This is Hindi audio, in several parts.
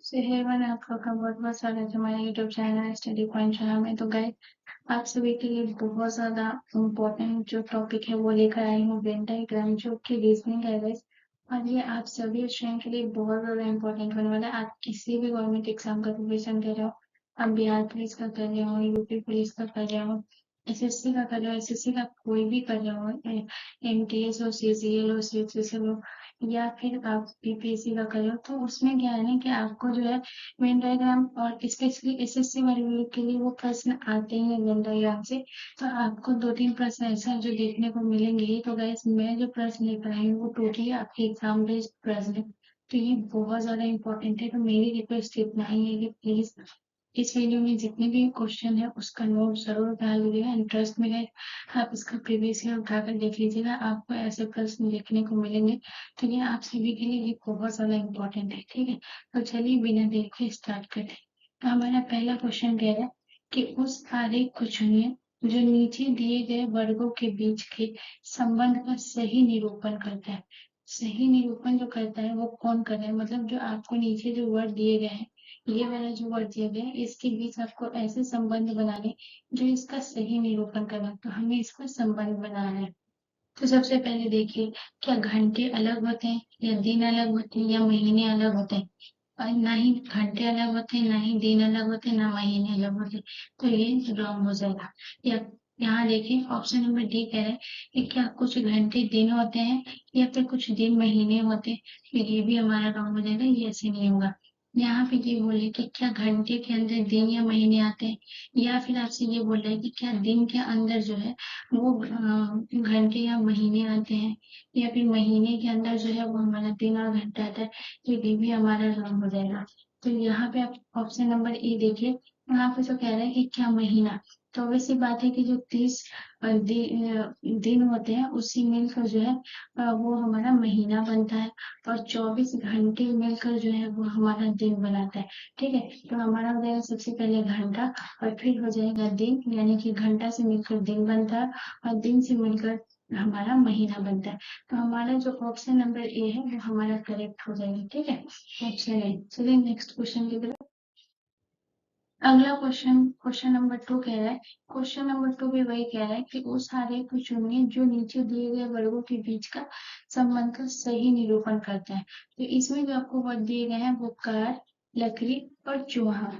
सेहवन आपका बहुत बहुत स्वागत है हमारे YouTube channel study point channel में। तो गाइस, आप सभी के लिए बहुत ज्यादा इम्पोर्टेंट जो टॉपिक है वो लेकर आई हूँ, वेन डायग्राम जो कि रीजनिंग है गाइस। और ये आप सभी स्टूडेंट के लिए बहुत ज्यादा इम्पोर्टेंट होने वाला है। आप किसी भी गवर्नमेंट एग्जाम का प्रिपरेशन कर रहे हो, आप बिहार पुलिस का कर रहे हो, यूपी पुलिस का कर रहे हो, एसएससी का कर रहे हो, एसएससी का कोई भी कर रहे हो, एमटीएस हो, सीजीएल हो, सीएचएसएल हो, या फिर आप बीपीएससी का कर रहे हो, तो उसमें क्या है ना कि आपको जो है वेन डायग्राम और स्पेशली एसएससी वाले लोग के लिए वो प्रश्न आते ही हैं वेन डायग्राम से। तो आपको 2-3 प्रश्न ऐसा जो देखने को मिलेंगे ही। तो गाइस, मैं जो प्रश्न लेकर आई हूँ वो टोटली आपके एग्जाम बेस्ड प्रश्न है, तो ये बहुत ज्यादा इंपॉर्टेंट है। तो मेरी रिक्वेस्ट इतना ही है कि प्लीज इस वीडियो में जितने भी क्वेश्चन है उसका नोट जरूर उठा लीजिएगा। इंटरेस्ट में है आप इसका प्रीवियस ईयर उठाकर देख लीजिएगा, आपको ऐसे प्रश्न देखने को मिलेंगे। तो ये आप सभी के लिए ये बहुत ज्यादा इम्पोर्टेंट है, ठीक है। तो चलिए बिना देर के स्टार्ट करते हैं। तो हमारा पहला क्वेश्चन कह रहा है कि उस आरेख को चुनिए जो नीचे दिए गए वर्गों के बीच के संबंध का सही निरूपण करता है। सही निरूपण जो करता है वो कौन कर रहा है, मतलब जो आपको नीचे जो वर्ड दिए गए हैं, ये वाला जो वर्ड दिया गया है इसके बीच आपको ऐसे संबंध बनाने जो इसका सही निरूपण करना। तो हमें इसका संबंध बनाना है। तो सबसे पहले देखिए, क्या घंटे अलग होते हैं, या दिन अलग होते हैं, या महीने अलग होते हैं? और ना ही घंटे अलग होते हैं, ना ही दिन अलग होते हैं, ना महीने अलग होते हैं। तो ये रॉन्ग हो जाएगा। या यहाँ देखिए, ऑप्शन नंबर डी कह रहा है कि क्या कुछ घंटे दिन होते हैं, या फिर कुछ दिन महीने होते हैं। फिर ये भी हमारा रॉन्ग हो जाएगा, ये ऐसे नहीं होगा। यहाँ पे ये बोले कि क्या घंटे के अंदर दिन या महीने आते हैं, या फिर आपसे ये बोल रहा है कि क्या दिन के अंदर जो है वो घंटे या महीने आते हैं, या फिर महीने के अंदर जो है वो हमारा दिन और घंटा आता है। तो ये भी हमारा रॉन्ग हो जाएगा। तो यहाँ पे आप ऑप्शन नंबर ए देखिए, यहाँ पे जो कह रहा है कि क्या महीना। तो वैसी बात है कि जो 30 दिन होते हैं उसी मिलकर जो है वो हमारा महीना बनता है, और 24 घंटे मिलकर जो है वो हमारा दिन बनाता है। ठीक है, तो हमारा हो जाएगा सबसे पहले घंटा, और फिर हो जाएगा दिन, यानी कि घंटा से मिलकर दिन बनता है, और दिन से मिलकर हमारा महीना बनता है। तो हमारा जो ऑप्शन नंबर ए है वो हमारा करेक्ट हो जाएगा। ठीक है, ऑप्शन ए। चलिए नेक्स्ट क्वेश्चन की तरफ। अगला क्वेश्चन, क्वेश्चन नंबर 2 कह रहा है, क्वेश्चन नंबर 2 भी वही कह रहा है कि उस आरेख को चुनिए जो नीचे दिए गए वर्गों के बीच का संबंध का सही निरूपण करता है। तो इसमें जो आपको वर्ड दिए गए हैं वो कार, लकड़ी और चूहा।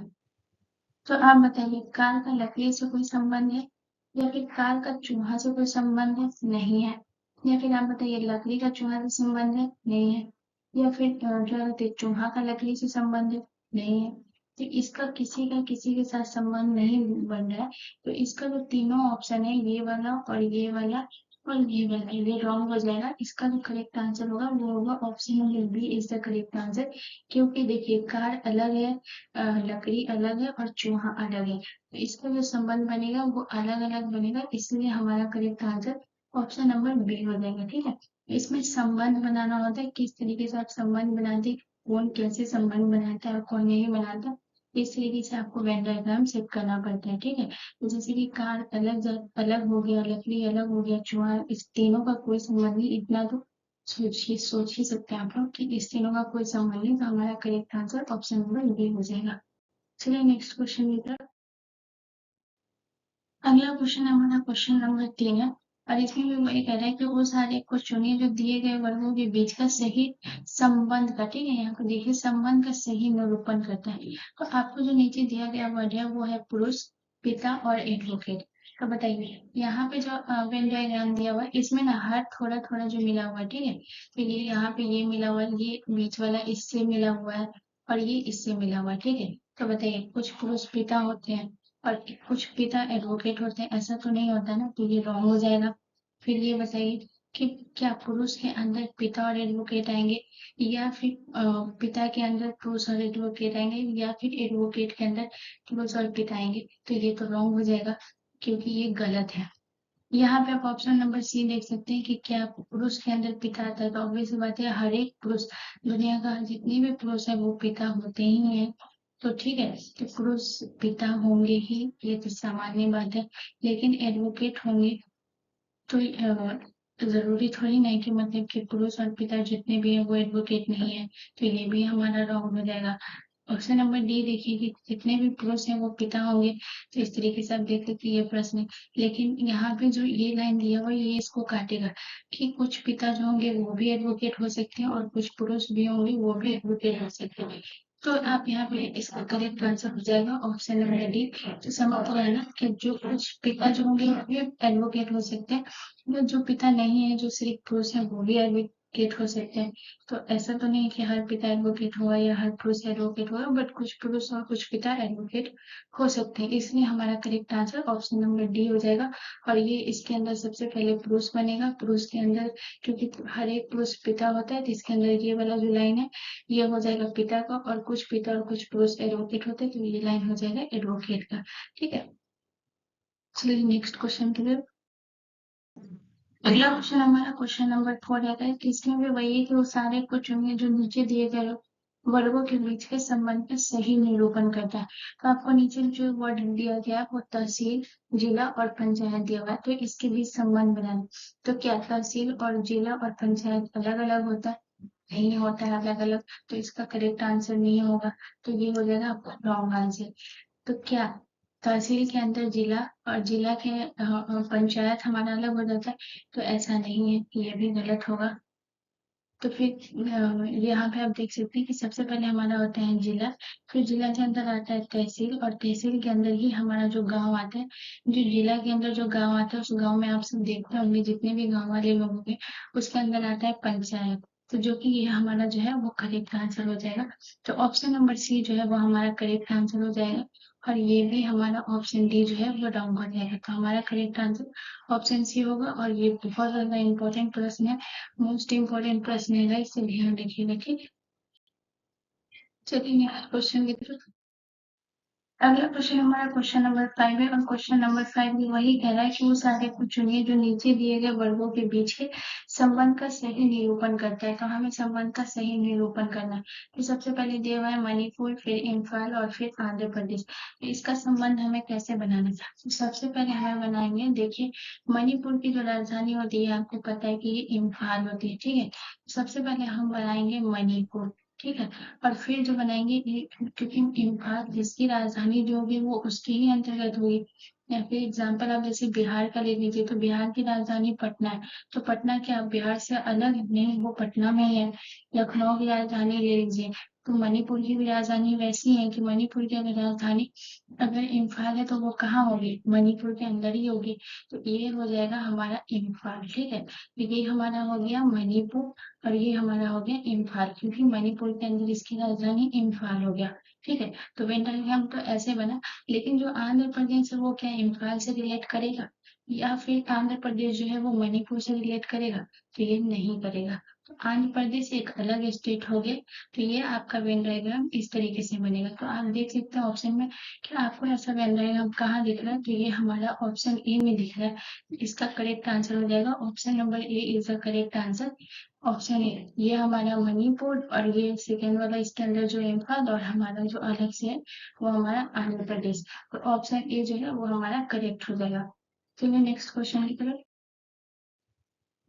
तो आप बताइए, कार का लकड़ी से कोई संबंध है, या फिर कार का चूहा से कोई संबंध है? नहीं है। या फिर आप बताइए, लकड़ी का चूहा से संबंध है? नहीं है। या फिर क्या कहते हैं, चूहा का लकड़ी से संबंध है? नहीं है। तो इसका किसी का किसी के साथ संबंध नहीं बन रहा है। तो इसका जो तीनों ऑप्शन है, ये वाला और ये वाला और ये वाला, ये रॉन्ग हो जाएगा। इसका जो करेक्ट आंसर होगा वो होगा option number B is the correct answer. क्योंकि देखिए, कार अलग है, लकड़ी अलग है, और चूहा अलग है। तो इसका जो संबंध बनेगा वो अलग अलग बनेगा, इसलिए हमारा correct answer option number B हो जाएगा। ठीक है, इसमें संबंध बनाना होता है, किस तरीके से आप संबंध बनाते हैं, कौन कैसे संबंध बनाता है और कौन नहीं बनाता, इस तरीके से आपको वेन डायग्राम सेट करना पड़ता है। ठीक है, तो जैसे कि कार अलग हो गया, लकड़ी अलग हो गया, चूहा, इस तीनों का कोई संबंध नहीं। इतना तो सोच ही सकते हैं आप लोग कि इस तीनों का कोई संबंध नहीं। तो हमारा correct answer option number B हो जाएगा। चलिए नेक्स्ट क्वेश्चन की तरफ। अगला क्वेश्चन हमारा क्वेश्चन नंबर 3 है, और इसमें भी वही कह रहा है कि वो सारे को चुनिए जो दिए गए वर्गों के बीच का सही संबंध का, ठीक है, यहाँ को देखिए, संबंध का सही निरूपण करता है। तो आपको जो नीचे दिया गया वर्ड है वो है पुरुष, पिता और एडवोकेट। तो बताइए, यहाँ पे जो वेन डायग्राम दिया हुआ है इसमें ना हर थोड़ा थोड़ा जो मिला हुआ है, ठीक है, तो ये यहाँ पे ये मिला हुआ है, ये बीच वाला इससे मिला हुआ है, और ये इससे मिला हुआ है। ठीक है, तो बताइए, कुछ पुरुष पिता होते हैं और कुछ पिता एडवोकेट होते हैं, ऐसा तो नहीं होता ना, तो ये रॉन्ग हो जाएगा। फिर ये बताइए कि क्या पुरुष के अंदर पिता और एडवोकेट आएंगे, या फिर पिता के अंदर पुरुष और एडवोकेट आएंगे, या फिर एडवोकेट के अंदर पुरुष और पिता आएंगे? तो ये तो रॉन्ग हो जाएगा, क्योंकि ये गलत है। यहाँ पे आप ऑप्शन नंबर सी देख सकते हैं कि क्या पुरुष के अंदर पिता आता है। तो ऑब्वियस बात है, हर एक पुरुष, दुनिया का जितने भी पुरुष है वो पिता होते ही हैं। तो ठीक है, तो पुरुष पिता होंगे ही, ये तो सामान्य बात है। लेकिन एडवोकेट होंगे तो जरूरी थोड़ी नहीं कि मतलब कि पुरुष और पिता जितने भी हैं वो एडवोकेट नहीं है। तो ये भी हमारा रॉन्ग हो जाएगा। ऑप्शन नंबर डी देखिए कि जितने भी पुरुष हैं वो पिता होंगे, तो इस तरीके से आप देख सकते हैं ये प्रश्न है। लेकिन यहाँ पे जो ये लाइन दिया हुआ है ये इसको काटेगा कि कुछ पिता जो होंगे वो भी एडवोकेट हो सकते हैं और कुछ पुरुष भी होंगे वो भी एडवोकेट हो सकते हैं। तो आप यहाँ पे इसका करेक्ट आंसर हो जाएगा ऑप्शन नंबर डी। तो समझ तो है ना कि जो कुछ पिता जो होंगे वो भी एडवोकेट हो सकते हैं, जो पिता नहीं है जो सिर्फ पुरुष है वो भी एडवोकेट हो सकते हैं। तो ऐसा तो नहीं कि हर पिता एडवोकेट हुआ या हर पुरुष एडवोकेट हुआ, बट कुछ पुरुष और कुछ पिता एडवोकेट हो सकते हैं, इसलिए हमारा correct answer option number D हो जाएगा। और ये इसके अंदर सबसे पहले पुरुष बनेगा, पुरुष के अंदर क्योंकि हर एक पुरुष पिता होता है तो इसके अंदर ये वाला जो लाइन है ये हो जाएगा पिता का, और कुछ पिता और कुछ पुरुष एडवोकेट होते हैं तो ये लाइन हो जाएगा एडवोकेट का। ठीक है, चलिए नेक्स्ट क्वेश्चन की तरफ। अगला क्वेश्चन हमारा क्वेश्चन नंबर 4 रहता है कि इसमें भी वही है कि वो सारे को चुनिए जो नीचे दिए गए वर्गों के बीच के संबंध का सही निरूपण करता है। तो आपको नीचे जो वर्ड दिया गया है वो तहसील, जिला और पंचायत दिया हुआ है, तो इसके बीच संबंध बनाना। तो क्या तहसील और जिला और पंचायत अलग अलग होता है? नहीं होता है अलग अलग, तो इसका करेक्ट आंसर नहीं होगा, तो ये हो जाएगा आपका रॉन्ग आंसर। तो क्या तहसील के अंदर जिला और जिला के पंचायत हमारा अलग हो जाता है? तो ऐसा नहीं है, ये भी गलत होगा। तो फिर यहाँ पे आप देख सकते हैं कि सबसे पहले हमारा होता है जिला, फिर जिला के अंदर आता है तहसील, और तहसील के अंदर ही हमारा जो गांव आता है। जो जिला के अंदर जो गांव आता है उस गांव में आप सब देखते होंगे जितने भी गांव वाले लोग होंगे उसके अंदर आता है पंचायत। तो जो कि ये हमारा जो है वो करेक्ट आंसर हो जाएगा। तो ऑप्शन नंबर सी जो है वो हमारा करेक्ट आंसर हो जाएगा, और ये भी हमारा ऑप्शन डी जो है वो रॉन्ग हो जाएगा। तो हमारा करेक्ट आंसर ऑप्शन सी होगा, और ये बहुत ज्यादा इंपॉर्टेंट प्रश्न है, मोस्ट इम्पोर्टेंट प्रश्न है, इसे ध्यान रखिएगा। ठीक, चलिए नेक्स्ट क्वेश्चन की तरफ। अगला क्वेश्चन हमारा क्वेश्चन नंबर 5 है, और क्वेश्चन नंबर 5 भी वही कह रहा है कि उस आरेख को चुनिए जो नीचे दिए गए वर्गों के बीच के संबंध का सही निरूपण करता है। तो हमें संबंध का सही निरूपण करना है। तो सबसे पहले दिया हुआ है मणिपुर, फिर इम्फाल और फिर आंध्र प्रदेश। तो इसका संबंध हमें कैसे बनाना है? तो सबसे पहले हमें बनाएंगे, देखिए मणिपुर की जो राजधानी होती है आपको पता है कि ये इम्फाल होती है। ठीक है, सबसे पहले हम बनाएंगे मणिपुर। ठीक है, और फिर जो बनाएंगे क्योंकि इम्फाल जिसकी राजधानी जो होगी वो उसके ही अंतर्गत होगी। या फिर एग्जाम्पल आप जैसे बिहार का ले लीजिए, तो बिहार की राजधानी पटना है, तो पटना क्या बिहार से अलग नहीं, वो पटना में ही है। लखनऊ की राजधानी ले लीजिए, तो मणिपुर की भी राजधानी वैसी है कि मणिपुर की अगर राजधानी अगर इम्फाल है तो वो कहाँ होगी? मणिपुर के अंदर ही होगी। तो ये हो जाएगा हमारा इम्फाल। ठीक है, तो ये हमारा हो गया मणिपुर, और ये हमारा हो गया इम्फाल, क्योंकि मणिपुर के अंदर इसकी राजधानी इम्फाल हो गया। ठीक है, तो वेन डायग्राम तो ऐसे बना, लेकिन जो आंध्र प्रदेश है वो क्या इम्फाल से रिलेट करेगा, या फिर आंध्र प्रदेश जो है वो मणिपुर से रिलेट करेगा? तो ये नहीं करेगा। तो आंध्र प्रदेश एक अलग स्टेट हो गया। तो ये आपका वेन डायग्राम इस तरीके से बनेगा। तो आप देख सकते हैं ऑप्शन में कि आपको ऐसा वेन डायग्राम कहाँ दिख रहा है, तो ये हमारा ऑप्शन ए में दिख रहा है। इसका करेक्ट आंसर हो जाएगा option number A is the correct answer. Option A, ये हमारा मणिपुर, और ये सेकेंड वाला इसके अंदर जो इम्फाल, और हमारा जो अलग से है वो हमारा आंध्र प्रदेश। तो ऑप्शन ए जो है वो हमारा करेक्ट हो जाएगा। चलिए नेक्स्ट क्वेश्चन की तरफ।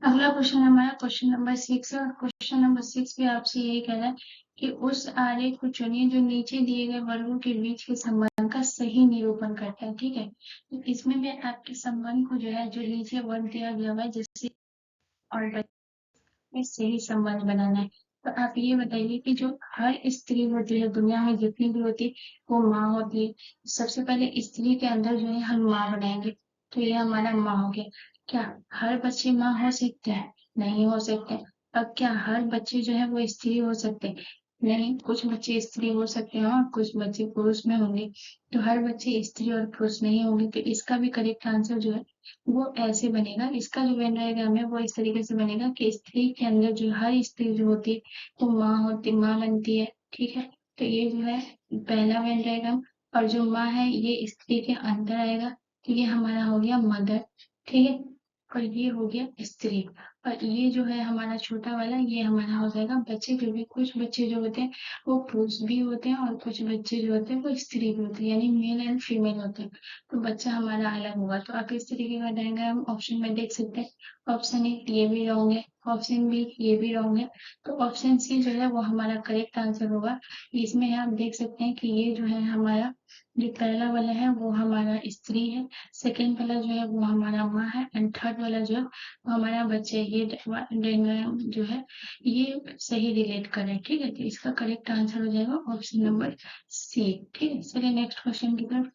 अगला क्वेश्चन हमारा क्वेश्चन नंबर 6 है, और क्वेश्चन नंबर 6 भी आपसे यही कह रहा है कि उस आरेख को चुनिए जो नीचे दिए गए वर्गों के बीच के संबंध का सही निरूपण करता है। ठीक है, तो इसमें भी आपके संबंध को जो है जो नीचे वर्ग दिया गया हुआ है जिससे और में सही संबंध बनाना है। तो आप ये बताइए कि जो हर स्त्री होती है दुनिया में जितनी भी होती है वो माँ होती है। सबसे पहले स्त्री के अंदर जो है हम माँ बनाएंगे, तो ये हमारा माँ हो गया। क्या हर बच्चे माँ हो सकते हैं? नहीं हो सकते। अब क्या हर बच्चे जो है वो स्त्री हो सकते हैं? नहीं, कुछ बच्चे स्त्री हो सकते हैं और कुछ बच्चे पुरुष में होंगे। तो हर बच्चे स्त्री और पुरुष नहीं होंगे, तो इसका भी करेक्ट आंसर जो है वो ऐसे बनेगा। इसका जो वेन डायग्राम है वो इस तरीके से बनेगा कि स्त्री के अंदर जो हर स्त्री जो होती है वो माँ बनती है। ठीक है, तो ये जो है पहला वेन डायग्राम, और जो माँ है ये स्त्री के अंदर आएगा, तो ये हमारा हो गया मदर। ठीक है, और ये हो गया स्त्री, और ये जो है हमारा छोटा वाला ये हमारा हो जाएगा बच्चे। जो भी कुछ बच्चे जो होते हैं वो पुरुष भी होते हैं, और कुछ बच्चे जो होते हैं वो स्त्री भी होते हैं, यानी मेल एंड फीमेल होते हैं। तो बच्चा हमारा अलग होगा। तो आप इस तरीके का डायग्राम ऑप्शन में देख सकते हैं। ऑप्शन ए ये भी रॉन्ग है, ऑप्शन बी ये भी रॉन्ग है। तो ऑप्शन सी जो है वो हमारा करेक्ट आंसर होगा। इसमें आप देख सकते हैं कि ये जो है हमारा जो पहला वाला है वो हमारा स्त्री है, सेकंड वाला जो है वो हमारा माँ है, एंड थर्ड वाला जो है वो हमारा बच्चा है। ये जो है ये सही रिलेट करे। ठीक है, तो इसका करेक्ट आंसर हो जाएगा ऑप्शन नंबर सी। ठीक है, चलिए नेक्स्ट क्वेश्चन की तरफ।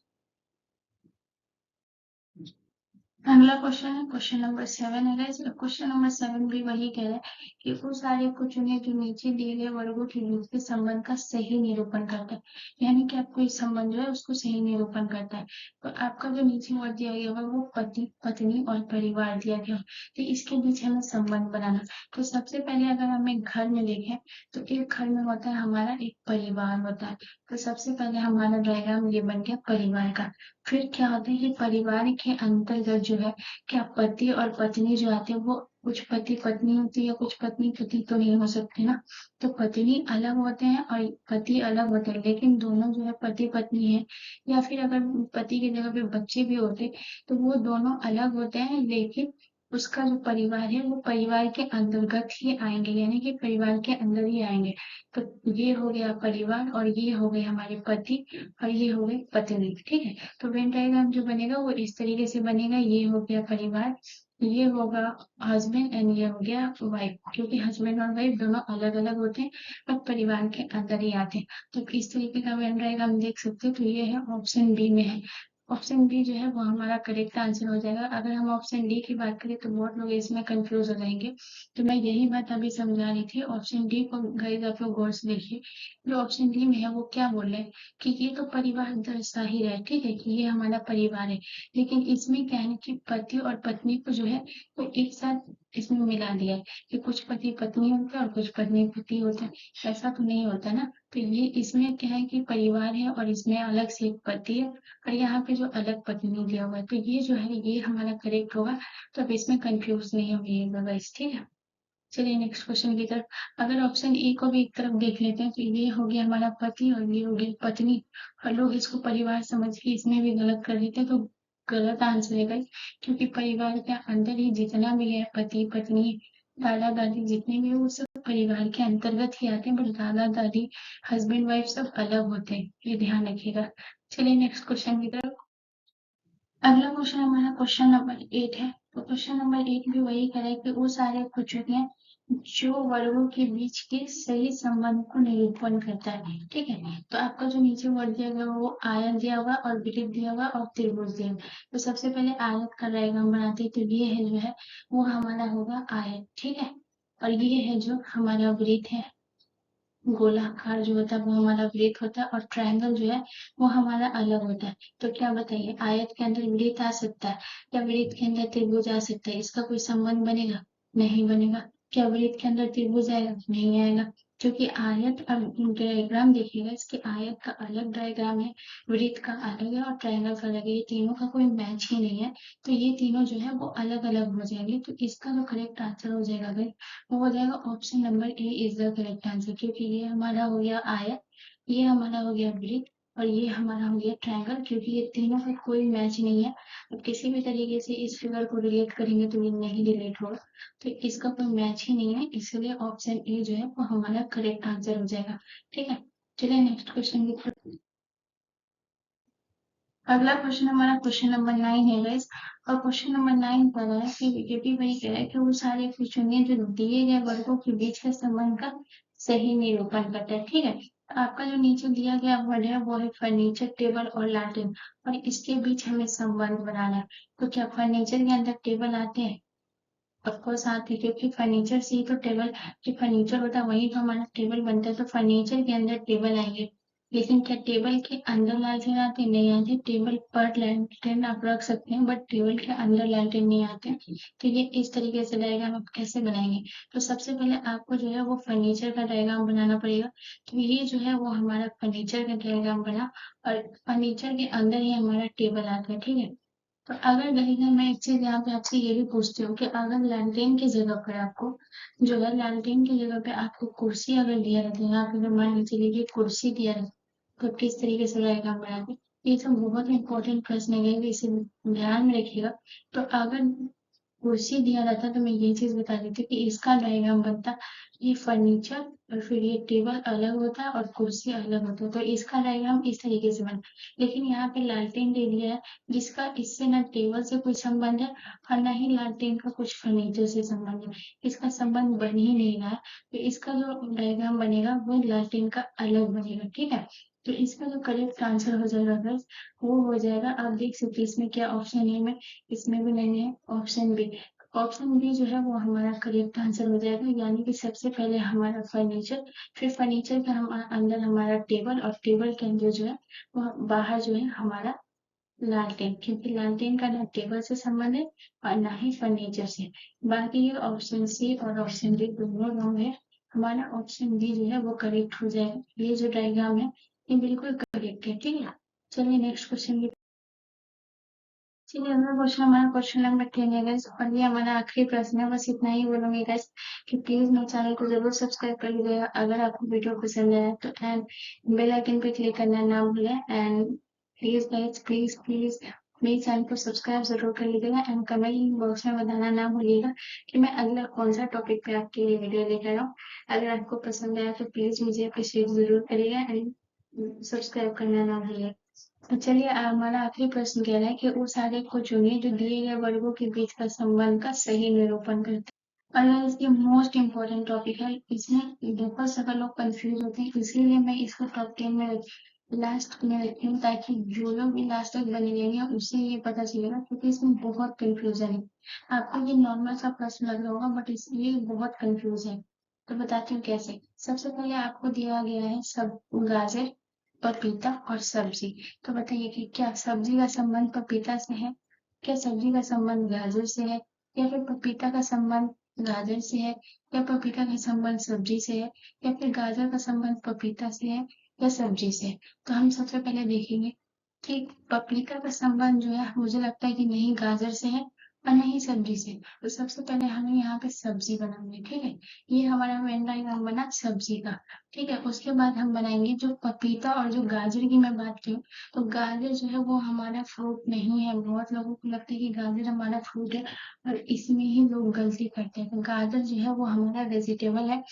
अगला क्वेश्चन है क्वेश्चन नंबर 7 है गाइस। क्वेश्चन नंबर 7 भी वही कह रहा है कि उस आर्य को चुने जो नीचे दिए गए वर्गों के बीच के संबंध का सही निरूपण करता है। यानी कि आपको इस संबंध जो है उसको सही निरूपण करता है। तो आपका जो नीचे वर्ड दिया गया होगा वो पति पत्नी और परिवार दिया गया होगा। तो इसके बीच हमें संबंध बनाना। तो सबसे पहले अगर हमें घर में देखें तो एक घर में होता है हमारा एक परिवार होता है। तो सबसे पहले हमारा डायग्राम ये बन गया परिवार का। फिर क्या होता है कि परिवार के अंतर्गत जो है क्या पति और पत्नी जो आते हैं वो कुछ पति पत्नी होती है, कुछ पत्नी पति तो नहीं हो सकते ना। तो पत्नी अलग होते हैं और पति अलग होते हैं, लेकिन दोनों जो है पति पत्नी है। या फिर अगर पति की जगह पे बच्चे भी होते तो वो दोनों अलग होते हैं, लेकिन उसका जो परिवार है वो परिवार के अंतर्गत ही आएंगे, यानी कि परिवार के अंदर ही आएंगे। तो ये हो गया परिवार और ये हो गए हमारे पति और ये हो गई पत्नी। ठीक है, तो वेन डायग्राम जो बनेगा वो इस तरीके से बनेगा। ये हो गया परिवार, ये होगा हस्बैंड एंड ये हो गया वाइफ, क्योंकि हस्बैंड और वाइफ दोनों अलग अलग होते हैं पर परिवार के अंदर ही आते हैं। तो इस तरीके का वेन डायग्राम देख सकते हो। तो ये है ऑप्शन बी में है। ऑप्शन बी जो है वो हमारा करेक्ट आंसर हो जाएगा। अगर हम ऑप्शन डी की बात करें तो बहुत लोग इसमें कंफ्यूज हो जाएंगे। तो मैं यही बात अभी समझा रही थी। ऑप्शन डी को गाइस आप लोग गौर से देखिए। जो ऑप्शन डी में है वो क्या बोल रहे हैं कि ये तो परिवार दर्शा ही रहा है, ठीक है, कि ये हमारा परिवार है। लेकिन इसमें क्या है ना कि पति और पत्नी को जो है वो एक साथ इसमें मिला दिया है कि कुछ पति पत्नी होते हैं और कुछ पत्नी पति होते हैं। ऐसा तो नहीं होता ना। तो ये इसमें क्या है कि परिवार है और इसमें अलग से एक पति है और यहाँ पे जो अलग पत्नी दिया हुआ है। तो ये जो है ये हमारा करेक्ट होगा। तो अब इसमें कंफ्यूज नहीं होइएगा गाइस, ठीक है। चलिए नेक्स्ट क्वेश्चन की तरफ। अगर ऑप्शन ए को भी एक तरफ देख लेते हैं तो ये हो गया हमारा पति और ये हो गया पत्नी। और लोग इसको परिवार समझ के इसमें भी गलत कर देते हैं। तो गलत आंसर है गाइस, क्योंकि परिवार के अंदर ही जितना भी है पति पत्नी दादा दादी जितने भी है वो सब परिवार के अंतर्गत ही आते हैं। बट दादा दादी हस्बैंड वाइफ सब अलग होते हैं, ये ध्यान रखिएगा। चलिए नेक्स्ट क्वेश्चन की तरफ। अगला क्वेश्चन हमारा क्वेश्चन नंबर 8 है। तो क्वेश्चन नंबर 8 भी वही करे कि वो सारे पूछ चुके हैं जो वर्गों के बीच के सही संबंध को निरूपण करता है। ठीक है, तो आपका जो नीचे वर्ड दिया गया वो आयत दिया हुआ और वृत्त दिया हुआ और त्रिभुज दिया हुआ। तो सबसे पहले आयत का डायग्राम बनाते हैं। तो ये है जो है वो हमारा होगा आयत, ठीक है। और ये है जो हमारा वृत्त है, गोलाकार जो होता है वो हमारा वृत्त होता है और ट्रायंगल जो है वो हमारा अलग होता है। तो क्या बताइए, आयत के अंदर वृत्त आ सकता है या वृत्त के अंदर त्रिभुज आ सकता है? इसका कोई संबंध बनेगा? नहीं बनेगा। क्या वृत्त के अंदर त्रिभुज आएगा? नहीं आएगा, क्योंकि आयत, अब डायग्राम देखिएगा, इसके आयत का अलग डायग्राम है, वृत्त का अलग है और ट्रायंगल का अलग है। ये तीनों का कोई मैच ही नहीं है। तो ये तीनों जो है वो अलग अलग हो जाएंगे। तो इसका जो करेक्ट आंसर हो जाएगा अगर वो हो जाएगा option number A is the correct answer, क्योंकि ये हमारा हो गया आयत, ये हमारा हो गया वृत्त और ये हमारा हो गया ट्रायंगल, क्योंकि ये तीनों का कोई मैच नहीं है। अब किसी भी तरीके से इस फिगर को रिलेट करेंगे तो ये नहीं रिलेट होगा। तो इसका कोई मैच ही नहीं है, इसलिए ऑप्शन ए जो है वो हमारा करेक्ट आंसर हो जाएगा। ठीक है, चलिए नेक्स्ट क्वेश्चन की तरफ। अगला क्वेश्चन हमारा क्वेश्चन नंबर 9 है गाइस। और क्वेश्चन नंबर 9 कह रहा है कि ये भी वही कह रहा है कि वो सारे चुनिए जो दिए गए वर्गों के बीच के संबंध का सही निरूपण करता है। ठीक है, तो आपका जो नीचे दिया गया वर्ड है वो है फर्नीचर टेबल और लैट्रिन, और इसके बीच हमें संबंध बनाना है। तो क्या फर्नीचर के अंदर टेबल आते हैं? ऑफकोर्स आते हैं, क्योंकि फर्नीचर से ही तो टेबल, जो फर्नीचर होता है वही तो हमारा टेबल बनता है। तो फर्नीचर के अंदर टेबल आएंगे। लेकिन क्या टेबल के अंदर लैट्रिन आते हैं? नहीं आते। टेबल पर लैट्रिन आप रख सकते हैं बट टेबल के अंदर लैट्रिन नहीं आते हैं। तो ये इस तरीके से डायग्राम आप कैसे बनाएंगे? तो सबसे पहले आपको जो है वो फर्नीचर का डायग्राम बनाना पड़ेगा। तो ये जो है वो हमारा फर्नीचर का डायग्राम बना और फर्नीचर के अंदर ही हमारा टेबल आता है। ठीक है, तो अगर रहेगा, मैं एक चीज यहाँ पे आपसे ये भी पूछती हूँ कि अगर लैंटेन की जगह पर आपको जो है लैंटेन की जगह पे आपको कुर्सी अगर दिया रहता है, यहाँ पे अगर मान लीजिए ये कुर्सी दिया रहता तो किस तरीके से डायग्राम बनाएंगे? ये तो बहुत इंपॉर्टेंट प्रश्न है, इसे ध्यान में रखिएगा। तो अगर कुर्सी दिया रहता तो मैं ये चीज बता देती कि इसका डायग्राम बनता, ये फर्नीचर और फिर ये टेबल अलग होता है और कुर्सी अलग होता है, तो इसका डायग्राम इस तरीके से बना। लेकिन यहाँ पे लालटेन दे दिया है जिसका इससे ना टेबल से कोई संबंध है और ना ही लालटेन का कुछ फर्नीचर से संबंध है, इसका संबंध बन ही नहीं रहा है। तो इसका जो डायग्राम बनेगा वो लालटेन का अलग बनेगा, ठीक है। तो इसका जो करेक्ट आंसर हो जाएगा गाइस, वो हो जाएगा, आप देख सकते हैं इसमें क्या ऑप्शन है, में इसमें भी नहीं है ऑप्शन बी। ऑप्शन बी जो है वो हमारा करेक्ट आंसर हो जाएगा, यानी कि सबसे पहले हमारा फर्नीचर, फिर फर्नीचर के अंदर हमारा टेबल, और टेबल के अंदर जो है वो बाहर जो है हमारा लालटेन, क्योंकि लालटेन का ना टेबल से संबंध है और ना ही फर्नीचर से। बाकी ये ऑप्शन सी और ऑप्शन डी दोनों रॉन्ग है, हमारा ऑप्शन डी जो है वो करेक्ट हो जाएगा। ये जो डायग्राम है ये बिल्कुल करेक्ट है, ठीक है। चलिए नेक्स्ट क्वेश्चन की, चलिए अगला क्वेश्चन हमारा क्वेश्चन नंबर 10 है गाइस, और ये हमारा आखिरी प्रश्न है। बस इतना ही बोलूंगी गाइस कि प्लीज मेरे चैनल को जरूर सब्सक्राइब कर लीजिएगा अगर आपको वीडियो पसंद आया तो, एंड बेल आइकन पे क्लिक करना ना भूलें। And please guys, please please मेरे चैनल को सब्सक्राइब जरूर कर लीजिएगा, एंड कमेंट बॉक्स में बताना ना भूलिएगा कि मैं अगला कौन सा टॉपिक पे आपके लिए वीडियो लेकर आऊँ। अगर आपको पसंद आया तो प्लीज मुझे अप्रिशिएट जरूर करिएगा, एंड सब्सक्राइब करना ना भूलिएगा। तो चलिए हमारा आखिरी प्रश्न कह रहा है कि उस आरेख को चुनिए जो दिए गए वर्गों के बीच का संबंध का सही निरूपण करता है। और ये मोस्ट इम्पोर्टेंट टॉपिक है, इसमें बहुत सारे लोग कंफ्यूज होते हैं, इसीलिए मैं इसको टॉप 10 में लास्ट में रखती हूँ, ताकि जो लोग भी लास्ट तक बने रहेंगे उसे ये पता चलेगा, क्योंकि इसमें बहुत कंफ्यूजन है। आपको ये नॉर्मल सा प्रश्न लग रहा होगा बट इसलिए बहुत कंफ्यूज है। तो बताती हूँ कैसे। सबसे पहले आपको दिया गया है सब गाजर, पपीता और सब्जी। तो बताइए कि क्या सब्जी का संबंध पपीता से है, क्या सब्जी का संबंध गाजर से है, या फिर पपीता का संबंध गाजर से है, या पपीता का संबंध सब्जी से है, या फिर गाजर का संबंध पपीता से है या सब्जी से है। तो हम सबसे पहले देखेंगे कि पपीता का संबंध जो है मुझे लगता है कि नहीं गाजर से है और नहीं सब्जी से। तो सबसे पहले हमें यहाँ पे सब्जी बनाएंगे, ठीक है। ये हमारा वेन डायग्राम बना सब्जी का, ठीक है। उसके बाद हम बनाएंगे जो पपीता और जो गाजर की मैं बात करूँ, तो गाजर जो है वो हमारा फ्रूट नहीं है। बहुत लोगों को लगता है कि गाजर हमारा फ्रूट है और इसमें ही लोग गलती करते हैं। तो गाजर जो है वो हमारा वेजिटेबल है,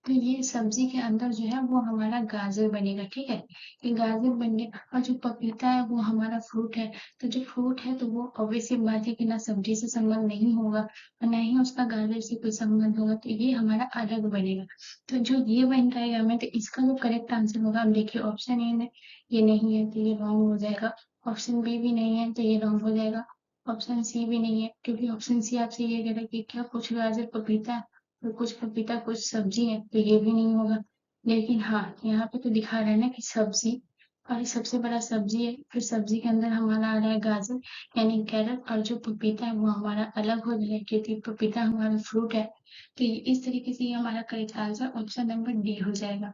तो ये सब्जी के अंदर जो है वो हमारा गाजर बनेगा, ठीक है। ये गाजर बन गया, और जो पपीता है वो हमारा फ्रूट है। तो जो फ्रूट है तो वो ऑब्वियस सी बात है कि ना सब्जी से संबंध नहीं होगा और ना ही उसका गाजर से कोई संबंध होगा, तो ये हमारा अलग बनेगा। तो जो ये बन जाएगा हमें, तो इसका जो करेक्ट आंसर होगा, आप देखिए ऑप्शन ए में ये नहीं है तो ये रॉन्ग हो जाएगा, ऑप्शन बी भी नहीं है तो ये रॉन्ग हो जाएगा, ऑप्शन सी भी नहीं है, क्योंकि ऑप्शन सी आपसे ये कह रहा है कि क्या कुछ गाजर पपीता है और कुछ पपीता कुछ सब्जी है, तो ये भी नहीं होगा। लेकिन हाँ यहाँ पे तो दिखा रहा है ना कि सब्जी, और ये सबसे बड़ा सब्जी है, फिर सब्जी के अंदर हमारा आ रहा है गाजर यानी कैरट, और जो पपीता है वो हमारा अलग हो जाएगा क्योंकि पपीता हमारा फ्रूट है। तो ये इस तरीके से ये हमारा correct answer option number D हो जाएगा।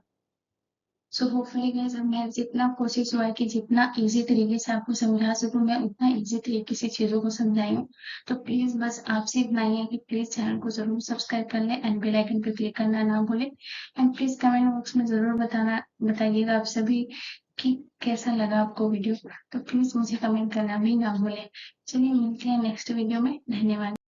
सो होपफुली गाइस मैं जितना कोशिश हुआ है कि जितना इजी तरीके से आपको समझा सकूं, मैं उतना इजी तरीके से चीजों को समझाई हूँ। तो प्लीज बस आपसे इतना ही है कि प्लीज चैनल को जरूर सब्सक्राइब कर लें एंड बेल आइकन पे क्लिक करना ना भूलें। एंड प्लीज कमेंट बॉक्स में जरूर बताइएगा आप सभी कि कैसा लगा आपको वीडियो। तो प्लीज मुझे कमेंट करना भी ना भूलें। चलिए मिलते हैं नेक्स्ट वीडियो में, धन्यवाद।